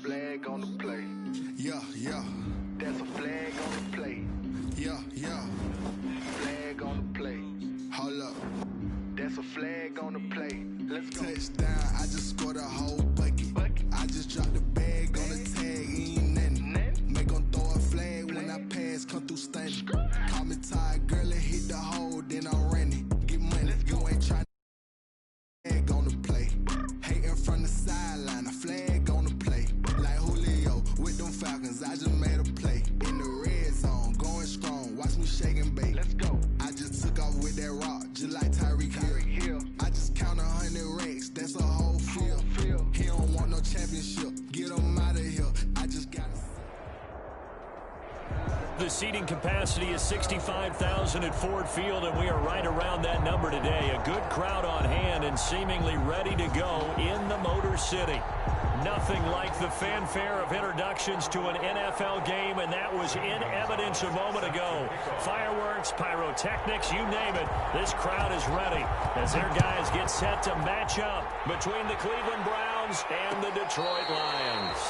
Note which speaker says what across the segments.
Speaker 1: Flag on the play. Yeah, yeah. That's a flag on the play. Yeah, yeah. Flag on the play. Hold up. That's a flag on the play. Let's go. Touchdown, I just scored a whole bucket. I just dropped the bag on the tag, ain't nothing. Make 'em throw a flag when I pass, come through stunning. Call me tired, girl, and hit the hole, then I'm running. Get money, you ain't trying to flag on the play. Hating from the sideline, a flag on the play. Like Julio with them Falcons, I just made a play. In the red zone, going strong, watch me shake and bake. Let's go. I just took off with that rock, just like Tyreek Hill. I just count 100 racks, that's a whole field. He don't want no championship, get him out of here. I just gotta.
Speaker 2: The seating capacity is 65,000 at Ford Field, and we are right around that number today. A good crowd on hand and seemingly ready to go in the Motor City. Nothing like the fanfare of introductions to an NFL game, and that was in evidence a moment ago. Fireworks, pyrotechnics, you name it. This crowd is ready as their guys get set to match up between the Cleveland Browns and the Detroit Lions.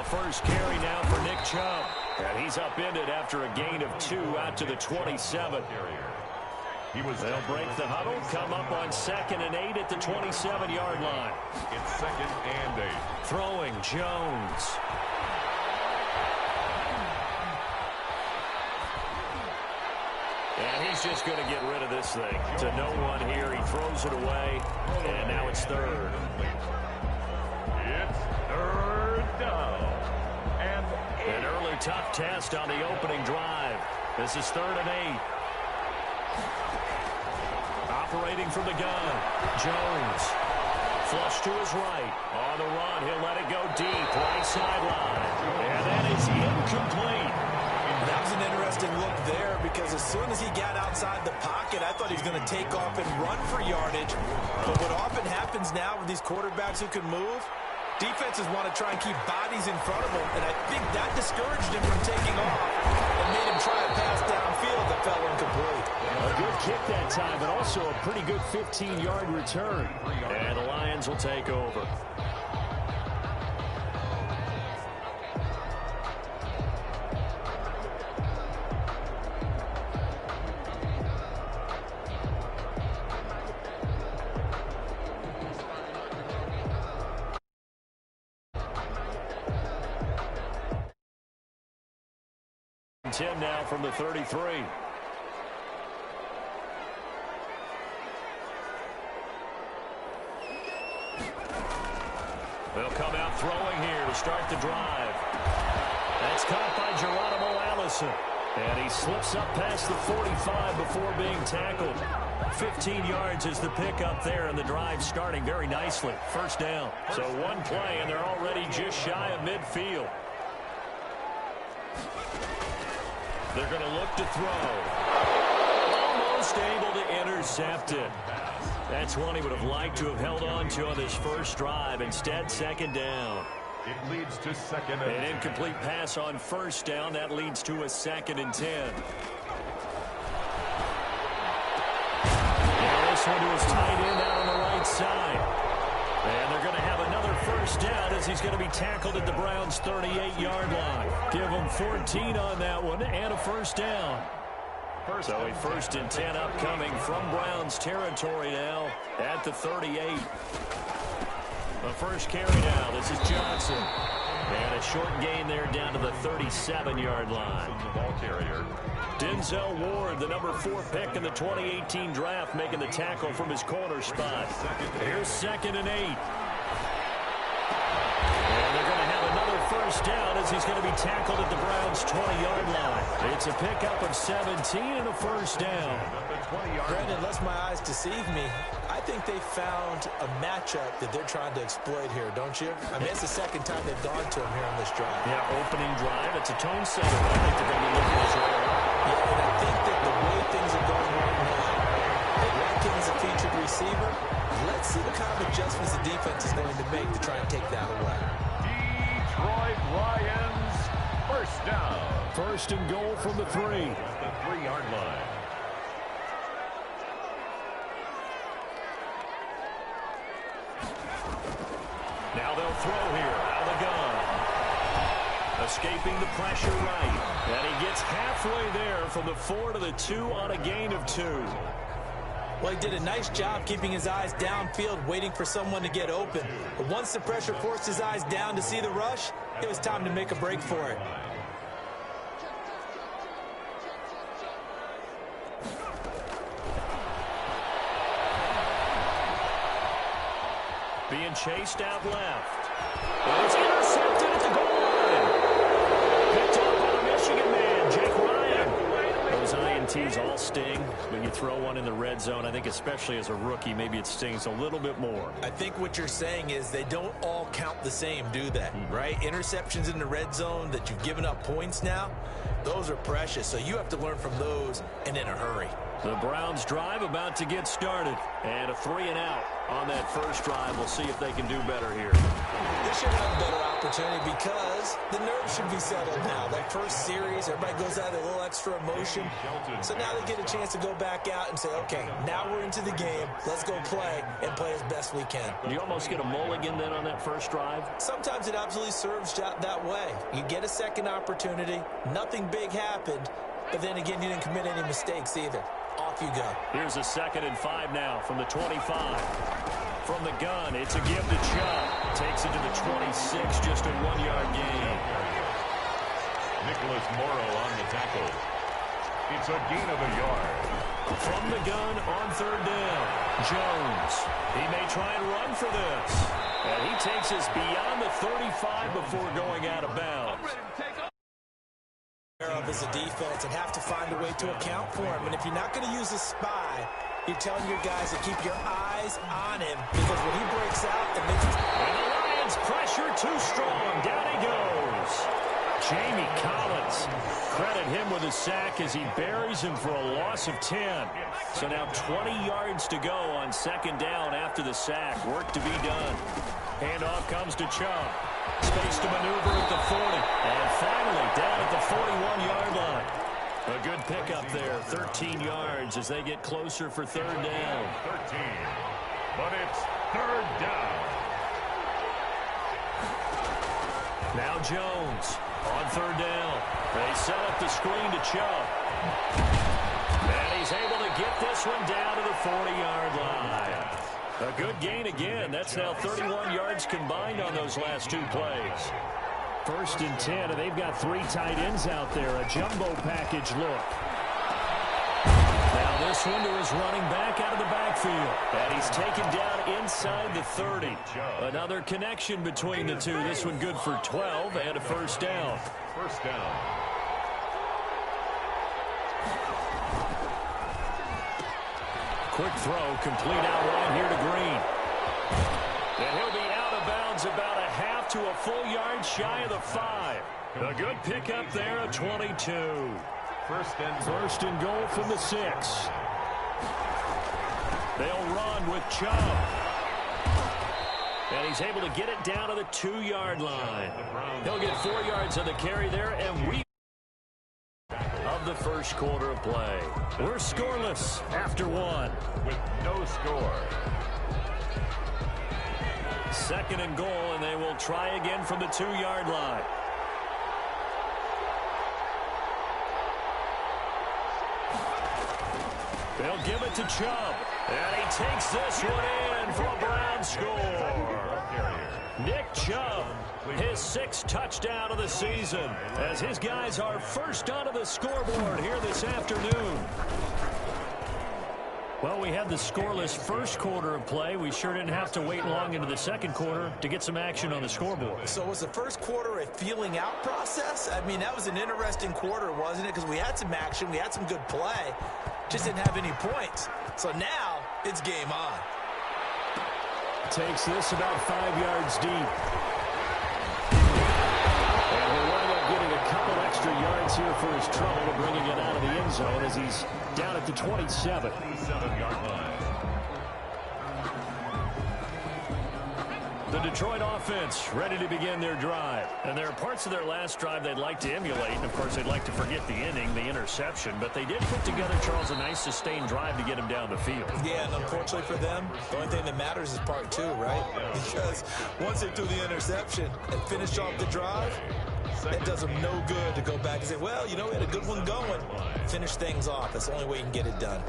Speaker 2: First carry now for Nick Chubb. And he's upended after a gain of 2 out to the 27. They'll break the huddle, come up on 2nd and 8 at the 27-yard line.
Speaker 3: It's 2nd and 8.
Speaker 2: Throwing Jones. And he's just going to get rid of this thing. To no one here. He throws it away. And now it's 3rd.
Speaker 3: It's 3rd down. And
Speaker 2: an early tough test on the opening drive. This is 3rd and 8. Operating from the gun. Jones. Flush to his right. On the run. He'll let it go deep. Right sideline. And that is incomplete.
Speaker 4: That was an interesting look there because as soon as he got outside the pocket, I thought he was going to take off and run for yardage. But what often happens now with these quarterbacks who can move, defenses want to try and keep bodies in front of them, and I think that discouraged him from taking off and made him try a pass downfield that fell incomplete.
Speaker 2: A good kick that time, but also a pretty good 15-yard return. And the Lions will take over. Ten now from the 33. They'll come out throwing here to start the drive. That's caught by Geronimo Allison. And he slips up past the 45 before being tackled. 15 yards is the pickup there, and the drive starting very nicely. 1st down. So one play, and they're already just shy of midfield. They're going to look to throw. Almost able to intercept it. That's one he would have liked to have held on to on this first drive. Instead, 2nd down.
Speaker 3: it leads to 2nd and 10.
Speaker 2: An incomplete pass on 1st down. That leads to a 2nd and 10. Now this one to his tight end out on the right side. And they're going to have another 1st down as he's going to be tackled at the Browns' 38-yard line. Give them 14 on that one and a 1st down. So a 1st and 10 upcoming from Browns territory now at the 38. The first carry now. This is Johnson. And a short gain there down to the 37-yard line.
Speaker 3: The ball carrier.
Speaker 2: Denzel Ward, the number 4 pick in the 2018 draft, making the tackle from his corner spot. Here's 2nd and 8. And they're going to have another 1st down as he's going to be tackled at the Browns' 20-yard line. It's a pickup of 17 and a 1st down.
Speaker 4: Brandon, unless my eyes deceive me, I think they found a matchup that they're trying to exploit here, don't you? I mean, it's the 2nd time they've gone to him here on this drive.
Speaker 2: Yeah, opening drive. It's a tone setter. I think they're going to be looking as well.
Speaker 4: Yeah, and I think that the way things are going right now, they rank him as a featured receiver. Let's see the kind of adjustments the defense is going to make to try and take that away.
Speaker 3: Detroit Lions, 1st down.
Speaker 2: 1st and goal from the 3.
Speaker 3: The 3-yard line.
Speaker 2: Now they'll throw here out of the gun. Escaping the pressure right. And he gets halfway there from the 4 to the 2 on a gain of 2.
Speaker 4: Well, he did a nice job keeping his eyes downfield, waiting for someone to get open. But once the pressure forced his eyes down to see the rush, it was time to make a break for it.
Speaker 2: Being chased out left. And it's intercepted at the goal line. Picked up by the Michigan man, Jake Ryan. Those INTs all sting, but you throw one in the red zone. I think especially as a rookie, maybe it stings a little bit more.
Speaker 4: I think what you're saying is they don't all count the same, do they? Right? Interceptions in the red zone that you've given up points now, those are precious. So you have to learn from those and in a hurry.
Speaker 2: The Browns drive about to get started. And a 3 and out on that first drive. We'll see if they can do better here.
Speaker 4: They should have a better opportunity because the nerves should be settled now. That first series, everybody goes out with a little extra emotion. So now they get a chance to go back out and say, okay, now we're into the game. Let's go play and play as best we can.
Speaker 2: You almost get a mulligan then on that first drive?
Speaker 4: Sometimes it absolutely serves that way. You get a second opportunity. Nothing big happened. But then again, you didn't commit any mistakes either. Off you go.
Speaker 2: Here's a 2nd and 5 now from the 25. From the gun, it's a give to Chubb. Takes it to the 26, just a 1-yard gain.
Speaker 3: Nicholas Morrow on the tackle. It's a gain of a yard.
Speaker 2: From the gun on 3rd down, Jones. He may try and run for this. And he takes us beyond the 35 before going out of bounds.
Speaker 4: As a defense and have to find a way to account for him. And if you're not going to use a spy, you're telling your guys to keep your eyes on him, because when he breaks out, it makes it.
Speaker 2: And the Lions pressure too strong. Down he goes. Jamie Collins, credit him with a sack as he buries him for a loss of 10. So now 20 yards to go on 2nd down after the sack. Work to be done. Handoff comes to Chubb. Space to maneuver at the 40. And finally down at the 41-yard line. A good pickup there, 13 yards as they get closer for 3rd down.
Speaker 3: 13, but it's 3rd down.
Speaker 2: Now Jones on 3rd down. They set up the screen to Chubb. And he's able to get this one down to the 40-yard line. A good gain again. That's now 31 yards combined on those last 2 plays. 1st and 10, and they've got 3 tight ends out there. A jumbo package look. Now this one to his running back out of the backfield. And he's taken down inside the 30. Another connection between the two. This one good for 12 and a 1st down.
Speaker 3: 1st down.
Speaker 2: Quick throw, complete out wide here to Green. And he'll be out of bounds about a half to a full yard shy of the 5. A good pickup there, a 22. First and goal from the 6. They'll run with Chubb. And he's able to get it down to the 2-yard line. He'll get 4 yards on the carry there, and we of the 1st quarter of play. We're scoreless after 1.
Speaker 3: With no score.
Speaker 2: 2nd and goal, and they will try again from the 2-yard line. They'll give it to Chubb. And he takes this one in for a Brown score. Nick Chubb, his 6th touchdown of the season, as his guys are first onto the scoreboard here this afternoon. Well, we had the scoreless 1st quarter of play. We sure didn't have to wait long into the 2nd quarter to get some action on the scoreboard.
Speaker 4: So was the 1st quarter a feeling out process? I mean, that was an interesting quarter, wasn't it? Because we had some action, we had some good play, just didn't have any points. So now it's game on.
Speaker 2: Takes this about 5 yards deep. And we'll wind up getting a couple extra yards here for his trouble, bringing it out of the end zone as he's down at the 27.
Speaker 3: 27-yard line.
Speaker 2: The Detroit offense ready to begin their drive. And there are parts of their last drive they'd like to emulate. And, of course, they'd like to forget the inning, the interception. But they did put together, Charles, a nice sustained drive to get him down the field.
Speaker 4: Yeah, and unfortunately for them, the only thing that matters is part 2, right? Because once they threw the interception and finished off the drive, it does them no good to go back and say, well, you know, we had a good one going. Finish things off. That's the only way you can get it done.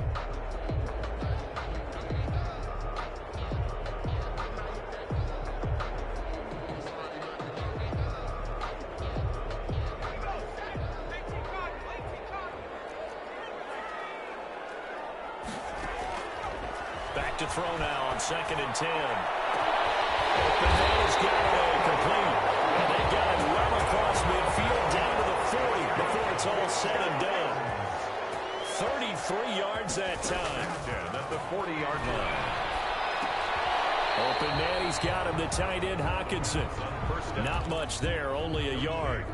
Speaker 2: Back to throw now on 2nd and 10. Open Hayes got it complete. And they got it well across midfield down to the 40 before it's all said and done. 33 yards that time.
Speaker 3: At the 40-yard line.
Speaker 2: Open Natty's got him, the tight end Hawkinson. Not much there, only a yard.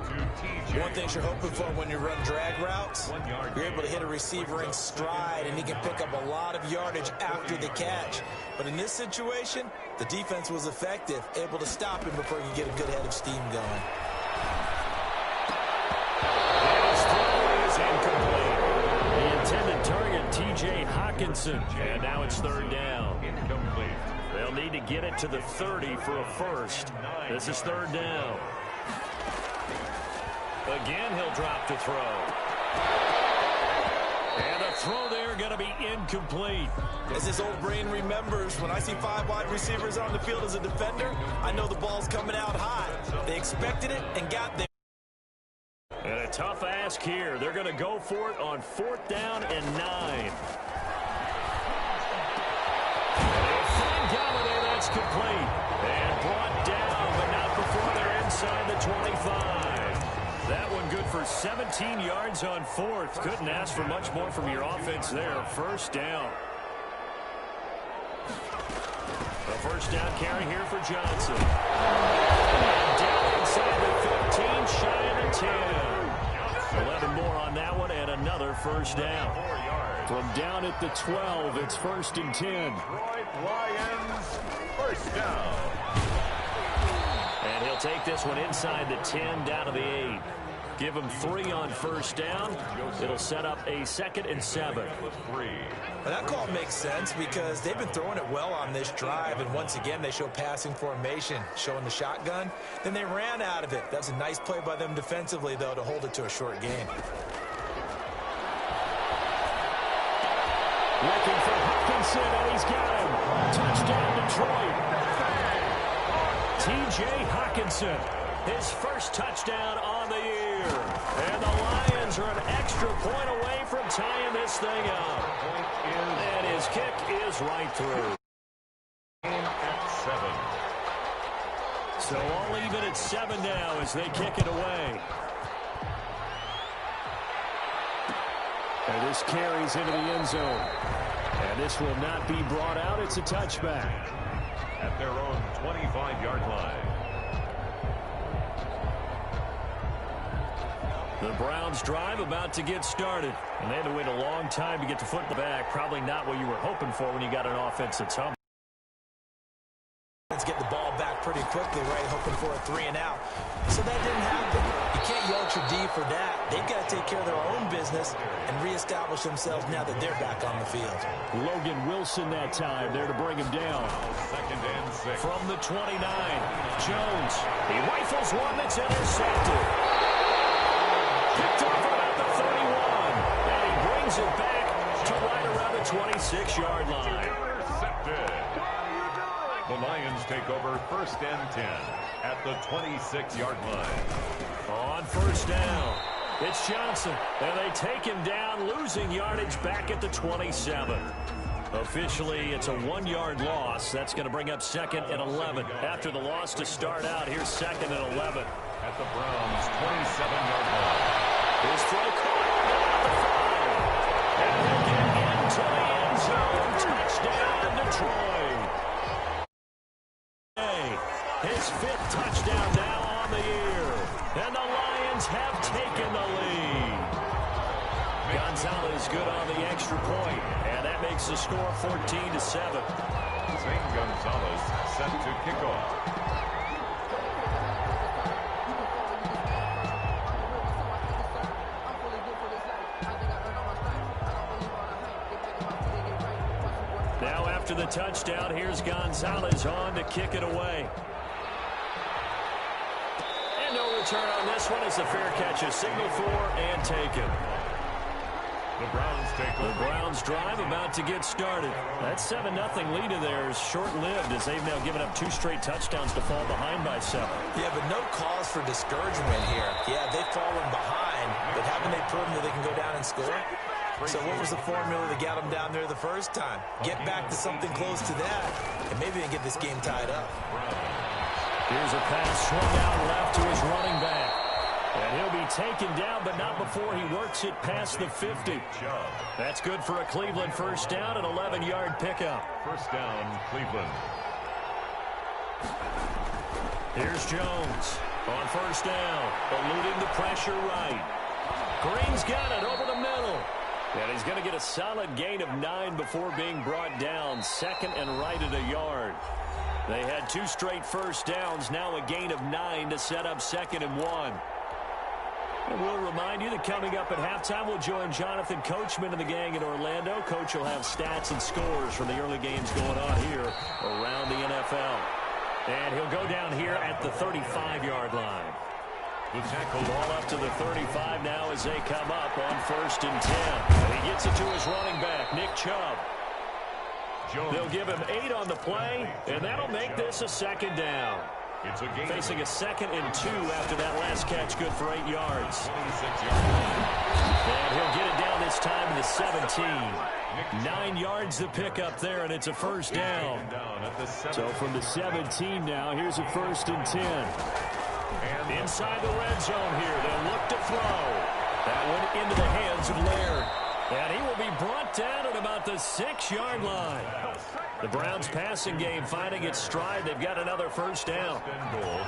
Speaker 4: One thing you're hoping for when you run drag routes, you're able to hit a receiver in stride, and he can pick up a lot of yardage after the catch. But in this situation, the defense was effective, able to stop him before you get a good head of steam going.
Speaker 2: His throw is incomplete. The intended target, T.J. Hawkinson. And now it's 3rd down.
Speaker 3: Incomplete.
Speaker 2: They'll need to get it to the 30 for a first. This is 3rd down. Again, he'll drop the throw. And the throw there going to be incomplete.
Speaker 4: As his old brain remembers, when I see 5 wide receivers on the field as a defender, I know the ball's coming out high. They expected it and got there.
Speaker 2: And a tough ask here. They're going to go for it on 4th down and 9. That's complete. And brought down, but not before they're inside the 25. That one good for 17 yards on 4th. Couldn't ask for much more from your offense there. 1st down. A 1st down carry here for Johnson. And down inside the 15, shy of the 10. 11 more on that one, and another 1st down. From down at the 12, it's 1st and 10.
Speaker 3: Detroit Lions, 1st down.
Speaker 2: And he'll take this one inside the 10, down to the 8. Give him 3 on 1st down. It'll set up a 2nd and 7.
Speaker 4: Well, that call makes sense because they've been throwing it well on this drive, and once again they show passing formation, showing the shotgun. Then they ran out of it. That's a nice play by them defensively, though, to hold it to a short gain.
Speaker 2: Looking for Hawkinson, and he's got him. Touchdown, Detroit. T.J. Hawkinson, his first touchdown on the year. And the Lions are an extra point away from tying this thing up. And his kick is right through.
Speaker 3: At 7.
Speaker 2: So all even at 7 now as they kick it away. And this carries into the end zone. And this will not be brought out. It's a touchback.
Speaker 3: At their own 25-yard line.
Speaker 2: The Browns drive about to get started. And they had to wait a long time to get the football back. Probably not what you were hoping for when you got an offense that's home.
Speaker 4: Get the ball back pretty quickly, right, hoping for a 3 and out. So that didn't happen. You can't yell at your D for that. They've got to take care of their own business and reestablish themselves now that they're back on the field.
Speaker 2: Logan Wilson that time there to bring him down.
Speaker 3: 2nd and 6.
Speaker 2: From the 29, Jones. He rifles one that's intercepted. Picked off about the 31. And he brings it back to right around the 26-yard line.
Speaker 3: Intercepted. The Lions take over 1st and 10 at the 26-yard line.
Speaker 2: On 1st down, it's Johnson, and they take him down, losing yardage back at the 27. Officially, it's a 1-yard loss. That's going to bring up 2nd and 11. After the loss to start out, here's 2nd and 11.
Speaker 3: At the Browns' 27-yard line.
Speaker 2: His throw caught at the 5. And he'll get into the end zone. Touchdown, Detroit. His 5th touchdown now on the year. And the Lions have taken the lead. Gonzalez good on the extra point. And that makes the score 14-7.
Speaker 3: St. Gonzalez set to kick off.
Speaker 2: Now after the touchdown, here's Gonzalez on to kick it away. Return on this one is a fair catch, a signal for and taken.
Speaker 3: The Browns take over.
Speaker 2: The Browns drive about to get started. That 7-0 lead of theirs short-lived as they've now given up 2 straight touchdowns to fall behind by 7.
Speaker 4: Yeah, but no cause for discouragement here. Yeah, they've fallen behind, but haven't they proven that they can go down and score? So what was the formula that got them down there the first time? Get back to something close to that, and maybe they can get this game tied up.
Speaker 2: Here's a pass swung out left to his running back. And he'll be taken down, but not before he works it past the 50. That's good for a Cleveland 1st down, an 11-yard pickup.
Speaker 3: 1st down, Cleveland.
Speaker 2: Here's Jones on 1st down, eluding the pressure right. Green's got it over the middle. And he's going to get a solid gain of 9 before being brought down. 2nd and right at a yard. They had 2 straight 1st downs, now a gain of 9 to set up 2nd and 1. And we'll remind you that coming up at halftime, we'll join Jonathan Coachman and the gang in Orlando. Coach will have stats and scores from the early games going on here around the NFL. And he'll go down here at the 35-yard line.
Speaker 3: The tackle.
Speaker 2: Ball up to the 35 now as they come up on 1st and 10. And he gets it to his running back, Nick Chubb. They'll give him 8 on the play, and that'll make this a 2nd down.
Speaker 3: It's a game.
Speaker 2: Facing a 2nd and 2 after that last catch, good for 8 yards.
Speaker 3: 26-yard line.
Speaker 2: And he'll get it down this time to the 17. 9 yards to pick up there, and it's a 1st down. So from the 17 now, here's a 1st and 10. Inside the red zone here, they'll look to throw. That one into the hands of Laird. And he will be brought down at about the 6-yard line. The Browns passing game finding its stride. They've got another 1st down.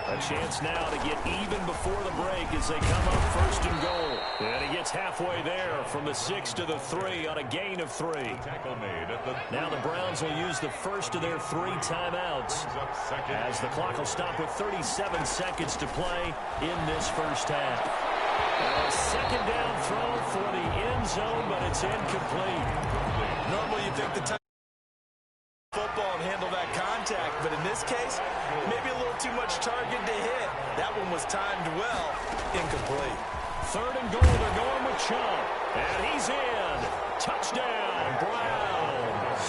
Speaker 2: A chance now to get even before the break as they come up 1st and goal. And he gets halfway there from the 6 to the 3 on a gain of 3. Now the Browns will use the first of their 3 timeouts as the clock will stop with 37 seconds to play in this 1st half. A 2nd down throw for the end zone, but it's incomplete.
Speaker 4: Normally you think the time football and handle that contact, but in this case, maybe a little too much target to hit. That one was timed well. Incomplete.
Speaker 2: 3rd and goal, they're going with Chubb. And he's in. Touchdown, Browns.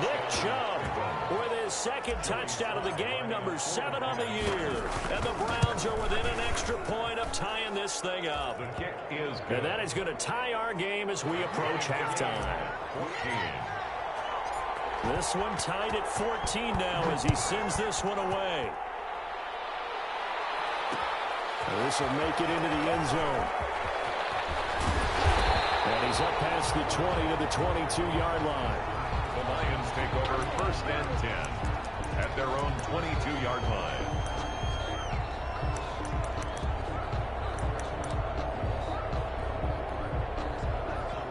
Speaker 2: Nick Chubb with his 2nd touchdown of the game, number 7 on the year. And the Browns are within an extra point of tying this thing up.
Speaker 3: The kick is good.
Speaker 2: And that is going to tie our game as we approach halftime.
Speaker 3: 14.
Speaker 2: This one tied at 14 now as he sends this one away. This will make it into the end zone. And he's up past the 20 to the 22-yard line.
Speaker 3: The Lions take over 1st and 10 at their own 22-yard line.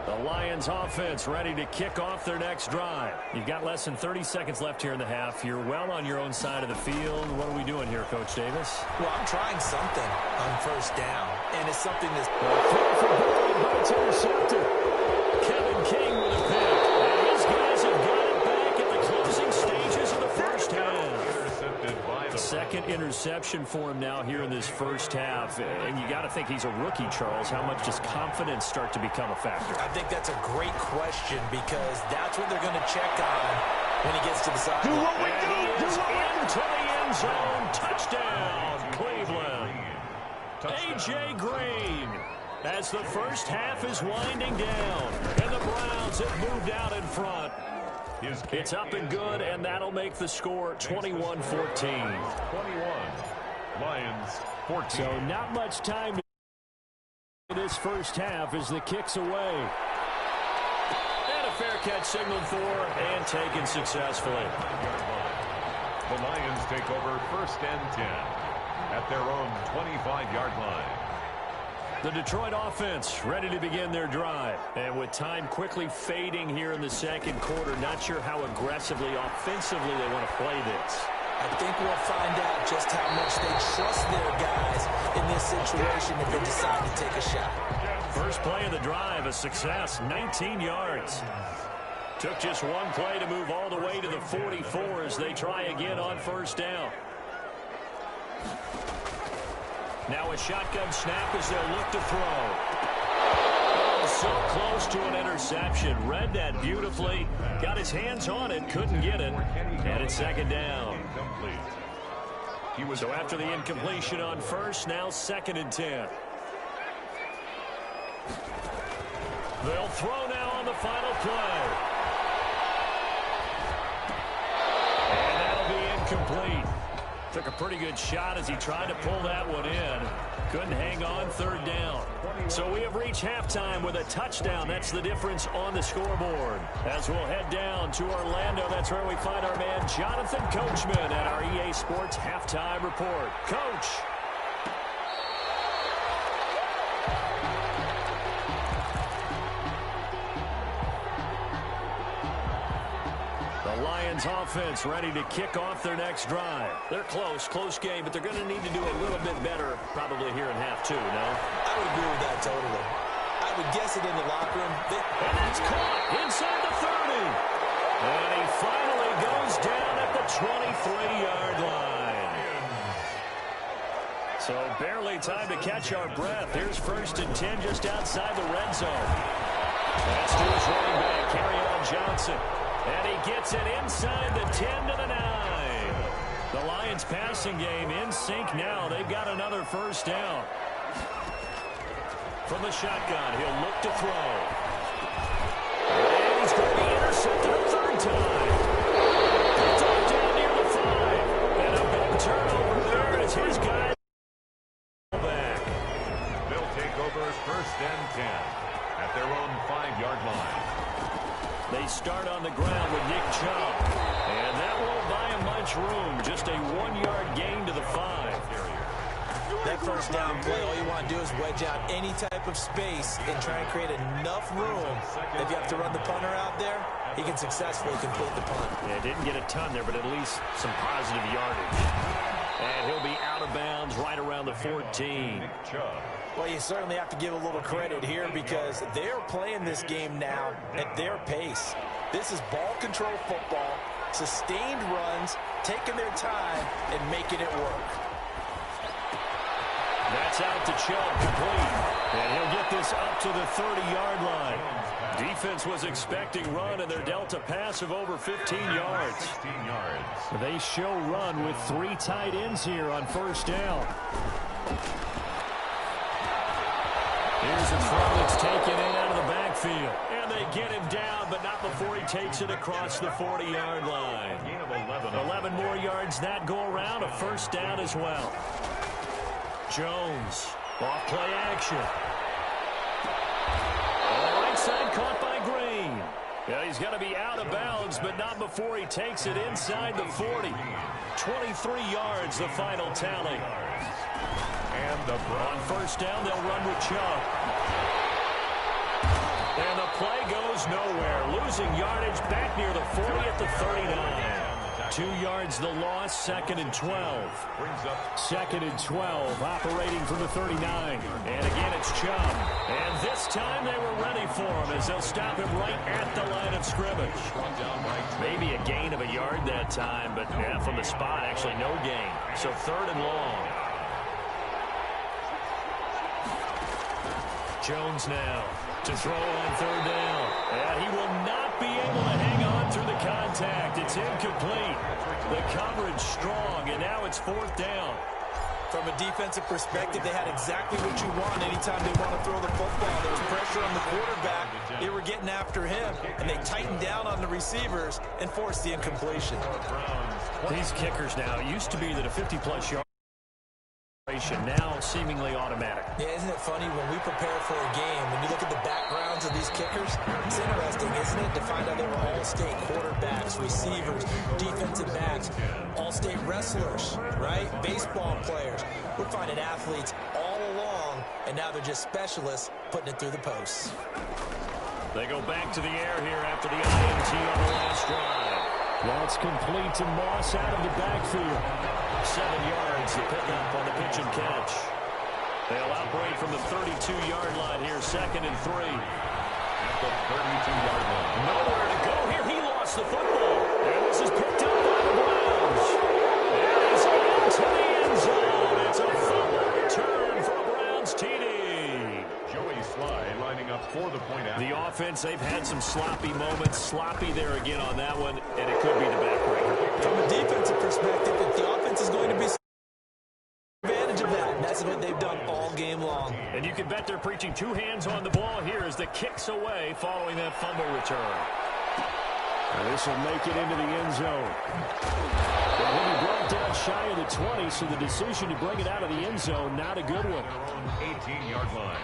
Speaker 2: The Lions offense ready to kick off their next drive. You've got less than 30 seconds left here in the half. You're well on your own side of the field. What are we doing here, Coach Davis?
Speaker 4: Well, I'm trying something on 1st down, and it's something that's...
Speaker 2: It's intercepted. Kevin King with a pick. And these guys have got it back at the closing stages of the 1st half.
Speaker 3: Intercepted by the
Speaker 2: 2nd interception for him now here in this 1st half. And you got to think he's a rookie, Charles. How much does confidence start to become a factor?
Speaker 4: I think that's a great question because that's what they're going to check on when he gets to the sideline.
Speaker 2: Do what we do! Into the end zone. Touchdown, Cleveland. A.J. Green. As the 1st half is winding down, and the Browns have moved out in front. It's up and good, and that'll make the score 21-14.
Speaker 3: 21. Lions 14.
Speaker 2: So not much time in this 1st half as the kick's away. And a fair catch signaled for and taken successfully.
Speaker 3: The Lions take over 1st and 10 at their own 25-yard line.
Speaker 2: The Detroit offense ready to begin their drive. And with time quickly fading here in the 2nd quarter, not sure how aggressively, offensively they want to play this.
Speaker 4: I think we'll find out just how much they trust their guys in this situation if they decide to take a shot.
Speaker 2: First play of the drive, a success, 19 yards. Took just one play to move all the way to the 44 as they try again on 1st down. Now a shotgun snap as they'll look to throw. Oh, so close to an interception. Read that beautifully. Got his hands on it, couldn't get it. And it's 2nd down. So after the incompletion on 1st, now 2nd and 10. They'll throw now on the final play. And that'll be incomplete. Took a pretty good shot as he tried to pull that one in. Couldn't hang on 3rd down. So we have reached halftime with a touchdown. That's the difference on the scoreboard. As we'll head down to Orlando, that's where we find our man Jonathan Coachman at our EA Sports Halftime Report. Coach. The Lions offense ready to kick off their next drive. They're close game, but they're going to need to do a little bit better probably here in half 2, no?
Speaker 4: I would agree with that totally. I would guess it in the locker room.
Speaker 2: And it's caught inside the 30. And he finally goes down at the 23-yard line. So barely time to catch our breath. Here's 1st and 10 just outside the red zone. That's to his running back, Kerryon Johnson. And he gets it inside the 10 to the 9. The Lions passing game in sync now. They've got another 1st down. From the shotgun, he'll look to throw. And he's going to be intercepted a 3rd time. Throw down near the 5. And a big turnover there as his guy back.
Speaker 3: They'll take over 1st and 10 at their own 5-yard line.
Speaker 2: They start on the ground with Nick Chubb. And that won't buy him much room. Just a 1-yard gain to the 5.
Speaker 4: That 1st down play, all you want to do is wedge out any type of space and try and create enough room. If you have to run the punter out there, he can successfully complete the punt.
Speaker 2: Yeah, didn't get a ton there, but at least some positive yardage. And he'll be out of bounds right around the 14.
Speaker 4: Well, you certainly have to give a little credit here because they're playing this game now at their pace. This is ball control football, sustained runs, taking their time, and making it work.
Speaker 2: That's out to Chubb, complete. And he'll get this up to the 30-yard line. Defense was expecting run, and they're dealt a pass of over 15 yards.
Speaker 3: 16 yards.
Speaker 2: They show run with 3 tight ends here on 1st down. Here's a throw that's taken in out of the backfield. And they get him down, but not before he takes it across the 40-yard line. 11 more yards that go around, a 1st down as well. Jones, off play action. On the right side, caught by Green. Yeah, he's going to be out of bounds, but not before he takes it inside the 40. 23 yards, the final tally.
Speaker 3: And
Speaker 2: on 1st down, they'll run with Chubb. And the play goes nowhere. Losing yardage back near the 40 at the 39. 2 yards the loss, 2nd and 12. 2nd and 12, operating from the 39. And again, it's Chubb. And this time they were ready for him as they'll stop him right at the line of scrimmage. Maybe a gain of a yard that time, but yeah, from the spot, actually no gain. So 3rd and long. Jones now to throw on 3rd down. And he will not be able to hang on through the contact. It's incomplete. The coverage strong, and now it's 4th down.
Speaker 4: From a defensive perspective, they had exactly what you want anytime they want to throw the football. There was pressure on the quarterback. They were getting after him, and they tightened down on the receivers and forced the incompletion.
Speaker 2: These kickers now, it used to be that a 50-plus yard now seemingly automatic.
Speaker 4: Yeah, isn't it funny when we prepare for a game, when you look at the backgrounds of these kickers, it's interesting, isn't it, to find out they were all-state quarterbacks, receivers, defensive backs, all-state wrestlers, right? Baseball players. We're finding athletes all along, and now they're just specialists putting it through the posts.
Speaker 2: They go back to the air here after the INT on the last drive. That's complete to Moss out of the backfield. 7 yards to pick up on the pitch and catch. They'll outbreak from the 32-yard line here, 2nd and 3.
Speaker 3: At the 32-yard line.
Speaker 2: Nowhere to go here. He lost the football. And this is picked up by the Browns. And he's into the end zone. It's a fumble return for a Browns TD.
Speaker 3: Joey Sly lining up for the point out.
Speaker 2: The offense, they've had some sloppy moments. Sloppy there again on that one, and it could be the backbreaker.
Speaker 4: From a defensive perspective, if the offense is going to be advantage of that, and that's what they've done all game long.
Speaker 2: And you can bet they're preaching 2 hands on the ball here as the kicks away following that fumble return. And this will make it into the end zone. And he'll be brought down shy of the 20, so the decision to bring it out of the end zone, not a good one.
Speaker 3: 18-yard line.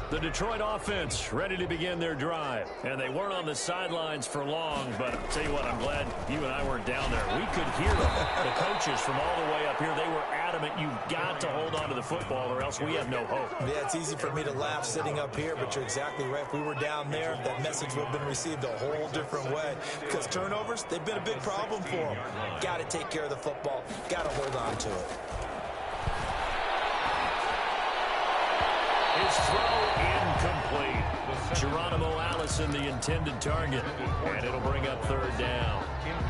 Speaker 2: The Detroit offense ready to begin their drive. And they weren't on the sidelines for long, but I'll tell you what, I'm glad you and I weren't down there. We could hear them. The coaches from all the way up here, they were adamant, you've got to hold on to the football or else we have no hope.
Speaker 4: Yeah, it's easy for me to laugh sitting up here, but you're exactly right. If we were down there, that message would have been received a whole different way. Because turnovers, they've been a big problem for them. Got to take care of the football. Got to hold on to it.
Speaker 2: His throw incomplete. Geronimo Allison, the intended target, and it'll bring up third down.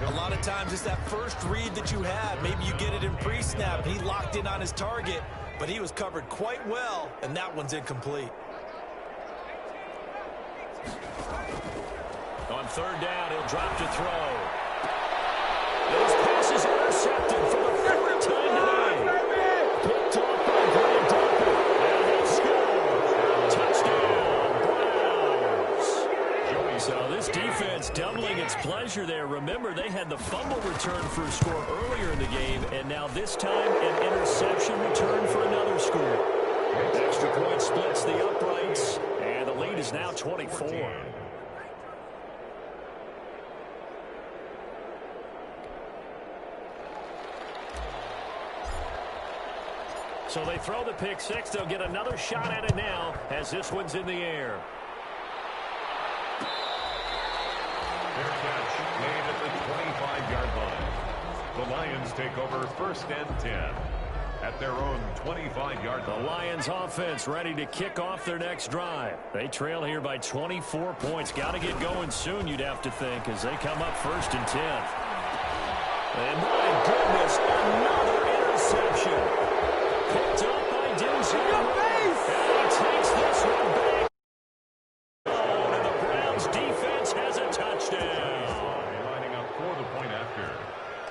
Speaker 4: A lot of times it's that first read that you have. Maybe you get it in pre-snap. He locked in on his target, but he was covered quite well, and that one's incomplete.
Speaker 2: On third down, he'll drop to throw. Those passes intercepted for the third time today. Picked off by Grant Duncan. And they score. Touchdown, Browns. So this defense doubling its pleasure there. Remember, they had the fumble return for a score earlier in the game, and now this time an interception return for another score. Extra point splits the uprights, and the lead is now 24. So they throw the pick six. They'll get another shot at it now as this one's in the air.
Speaker 3: Fair catch made at the 25-yard line. The Lions take over first and 10 at their own 25-yard line.
Speaker 2: The Lions offense ready to kick off their next drive. They trail here by 24 points. Got to get going soon, you'd have to think, as they come up first and 10. And my goodness, another interception. Picked up by Denzel. And he takes this one back. Oh, and the Browns defense has a touchdown.
Speaker 3: Lining up for the point after.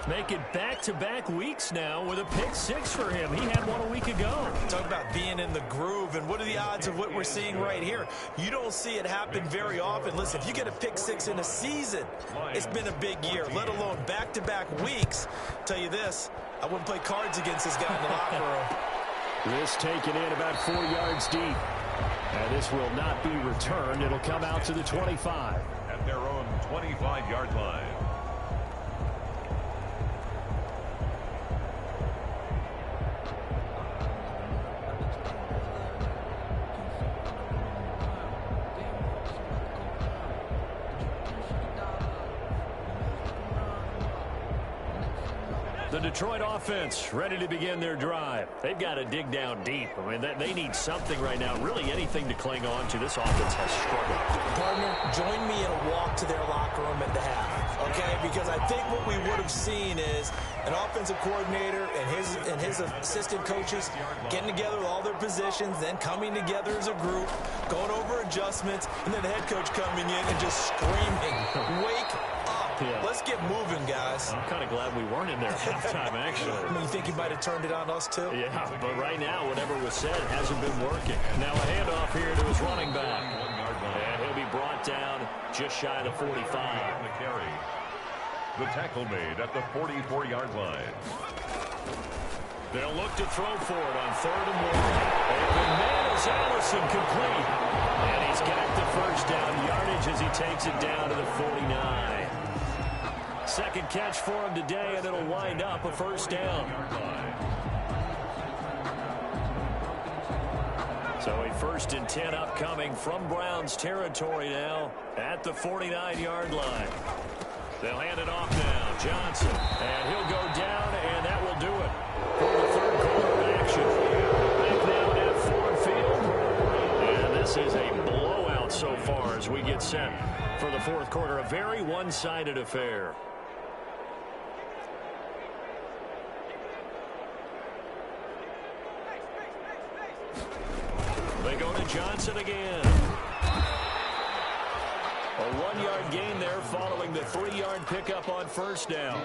Speaker 2: Make it back-to-back weeks now with a pick six for him. He had one a week ago.
Speaker 4: Talk about being in the groove, and what are the odds of what we're seeing right here? You don't see it happen very often. Listen, if you get a pick six in a season, it's been a big year, let alone back-to-back weeks. Tell you this, I wouldn't play cards against this guy in the locker room.
Speaker 2: This taken in about 4 yards deep. And this will not be returned. It'll come out to the 25.
Speaker 3: At their own 25-yard line.
Speaker 2: The Detroit offense ready to begin their drive. They've got to dig down deep. I mean, they need something right now, really anything to cling on to. This offense has struggled.
Speaker 4: Partner, join me in a walk to their locker room at the half, okay? Because I think what we would have seen is an offensive coordinator and his assistant coaches getting together with all their positions, then coming together as a group, going over adjustments, and then the head coach coming in and just screaming, "Wake up. Yeah. Let's get moving, guys."
Speaker 2: I'm kind of glad we weren't in there at halftime, actually.
Speaker 4: I mean, you think he might have turned it on us, too?
Speaker 2: Yeah, but right now, whatever was said hasn't been working. Now a handoff here to his running back. And he'll be brought down just shy of the 45.
Speaker 3: The tackle made at the 44-yard line.
Speaker 2: They'll look to throw for it on 3rd and 1. Open man is Allison, complete. And he's got the first down yardage as he takes it down to the 49. Second catch for him today, and it'll wind up a first down. So a 1st and 10 upcoming from Browns territory now at the 49-yard line. They'll hand it off now. Johnson, and he'll go down, and that will do it for the 3rd quarter of action. Back now at Ford Field, and this is a blowout so far as we get set for the 4th quarter. A very one-sided affair. They go to Johnson again. A 1-yard gain there following the 3-yard pickup on first down.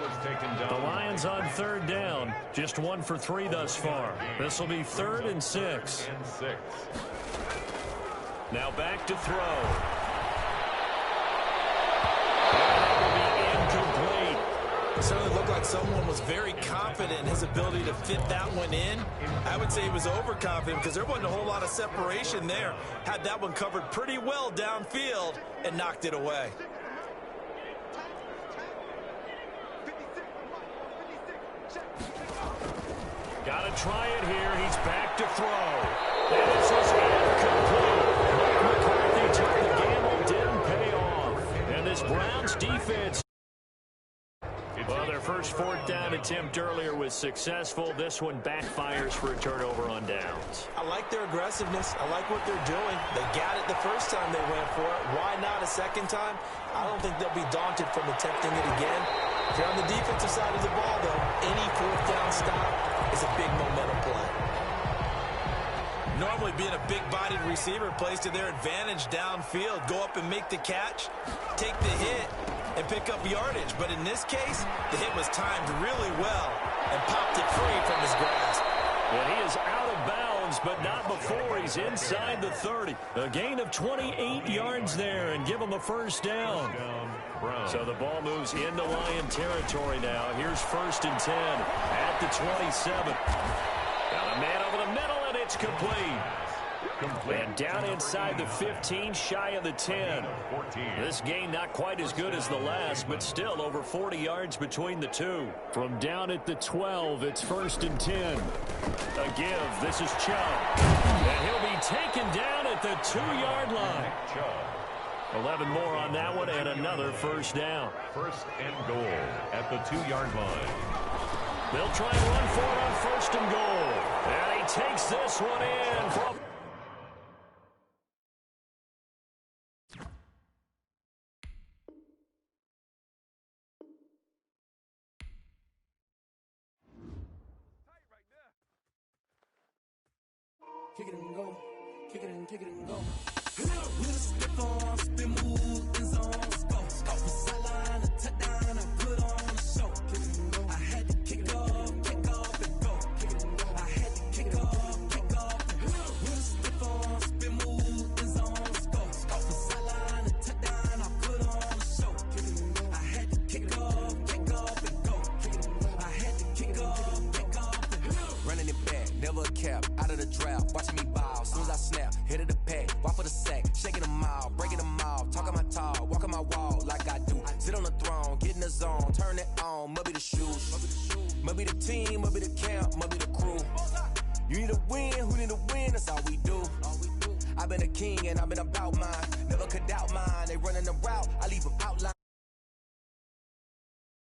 Speaker 2: The Lions on 3rd down. Just 1 for 3 thus far. This will be 3rd and 6. Now back to throw. That will be incomplete.
Speaker 4: It certainly looked like someone was very confident in his ability to fit that one in. I would say he was overconfident because there wasn't a whole lot of separation there. Had that one covered pretty well downfield and knocked it away.
Speaker 2: Got to try it here. He's back to throw. And this is incomplete. Mike McCarthy took the gamble, didn't pay off. And this Browns defense. Well, their first fourth down attempt earlier was successful. This one backfires for a turnover on downs.
Speaker 4: I like their aggressiveness. I like what they're doing. They got it the first time they went for it. Why not a second time? I don't think they'll be daunted from attempting it again. If you're on the defensive side of the ball, though, any fourth down stop is a big momentum play. Normally being a big-bodied receiver plays to their advantage downfield. Go up and make the catch, take the hit, and pick up yardage. But in this case, the hit was timed really well and popped it free from his grasp.
Speaker 2: Well, he is out of bounds, but not before he's inside the 30. A gain of 28 yards there and give him a first down. So the ball moves into Lion territory now. Here's 1st and 10 at the 27. Got a man over the middle, and it's complete. And down inside the 15, shy of the 10. This gain not quite as good as the last, but still over 40 yards between the two. From down at the 12, it's 1st and 10. A give. This is Chubb. And he'll be taken down at the 2-yard line. 11 more on that one, and another first down.
Speaker 3: 1st and goal at the 2-yard line.
Speaker 2: They'll try and run for it on 1st and goal. And he takes this one in from...
Speaker 5: Kick it and go. Kick it and kick it and go. With a stiff arm, spin move, in zone, go. Off the sideline, a touchdown, I put on a show. Kick it and go. I had to kick off and go. Kick it and go. I had to kick off and go. With a stiff arm, spin move, in zone, go. Off the sideline, a touchdown, I put on a show. Kick it and go. I had to kick off and go. Kick it and go. I had to kick off and go. Running it back, never a cap, out of the draft, watching me ball. Soon as I snap, hit of the pack, walk for the sack, shaking them out, breaking them out, talking my talk, walking my wall like I do. Sit on the throne, get in the zone, turn it on, must be the shoes, must be the team, must be the camp, must be the crew. You need to win, who need to win, that's all we do. I've been a king and I've been about mine, never could doubt mine. They running the route, I leave them outline.